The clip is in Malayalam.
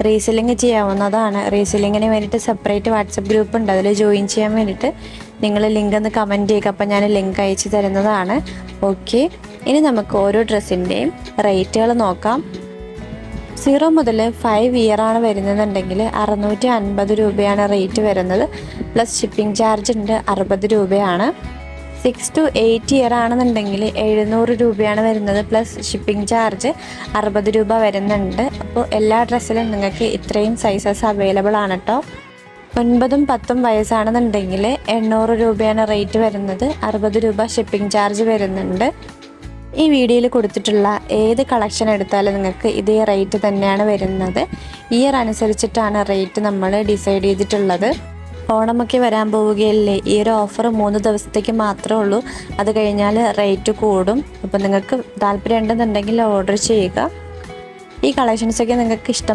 റീസെല്ലിങ് ചെയ്യാവുന്നതാണ്. റീസെല്ലിങ്ങിന് വേണ്ടിയിട്ട് സെപ്പറേറ്റ് വാട്സപ്പ് ഗ്രൂപ്പ് ഉണ്ട്. അതിൽ ജോയിൻ ചെയ്യാൻ വേണ്ടിയിട്ട് നിങ്ങൾ ലിങ്ക് ഒന്ന് കമൻറ്റ് ചെയ്യുക. അപ്പോൾ ഞാൻ ലിങ്ക് അയച്ചു തരുന്നതാണ്. ഓക്കെ, ഇനി നമുക്ക് ഓരോ ഡ്രസ്സിൻ്റെയും റേറ്റുകൾ നോക്കാം. 0 മുതൽ 5 ഇയർ ആണ് വരുന്നതെന്നുണ്ടെങ്കിൽ 650 രൂപയാണ് റേറ്റ് വരുന്നത്. പ്ലസ് ഷിപ്പിംഗ് ചാർജ് ഉണ്ട്, 60 രൂപയാണ്. 6 to 8 ഇയർ ആണെന്നുണ്ടെങ്കിൽ 700 രൂപയാണ് വരുന്നത്. പ്ലസ് ഷിപ്പിംഗ് ചാർജ് 60 രൂപ വരുന്നുണ്ട്. അപ്പോൾ എല്ലാ ഡ്രസ്സിലും നിങ്ങൾക്ക് ഇത്രയും സൈസസ് അവൈലബിൾ ആണ് കേട്ടോ. 9ഉം 10ഉം വയസ്സാണെന്നുണ്ടെങ്കിൽ 800 രൂപയാണ് റേറ്റ് വരുന്നത്. 60 രൂപ ഷിപ്പിംഗ് ചാർജ് വരുന്നുണ്ട്. ഈ വീഡിയോയിൽ കൊടുത്തിട്ടുള്ള ഏത് കളക്ഷൻ എടുത്താലും നിങ്ങൾക്ക് ഇതേ റേറ്റ് തന്നെയാണ് വരുന്നത്. ഇയർ അനുസരിച്ചിട്ടാണ് റേറ്റ് നമ്മൾ ഡിസൈഡ് ചെയ്തിട്ടുള്ളത്. ഓണമൊക്കെ വരാൻ പോവുകയല്ലേ. ഈ ഒരു ഓഫർ 3 ദിവസത്തേക്ക് മാത്രമേ ഉള്ളൂ. അത് കഴിഞ്ഞാൽ റേറ്റ് കൂടും. അപ്പോൾ നിങ്ങൾക്ക് താല്പര്യം ഉണ്ടെന്നുണ്ടെങ്കിൽ ഓർഡർ ചെയ്യുക. ഈ കളക്ഷൻസൊക്കെ നിങ്ങൾക്ക് ഇഷ്ടം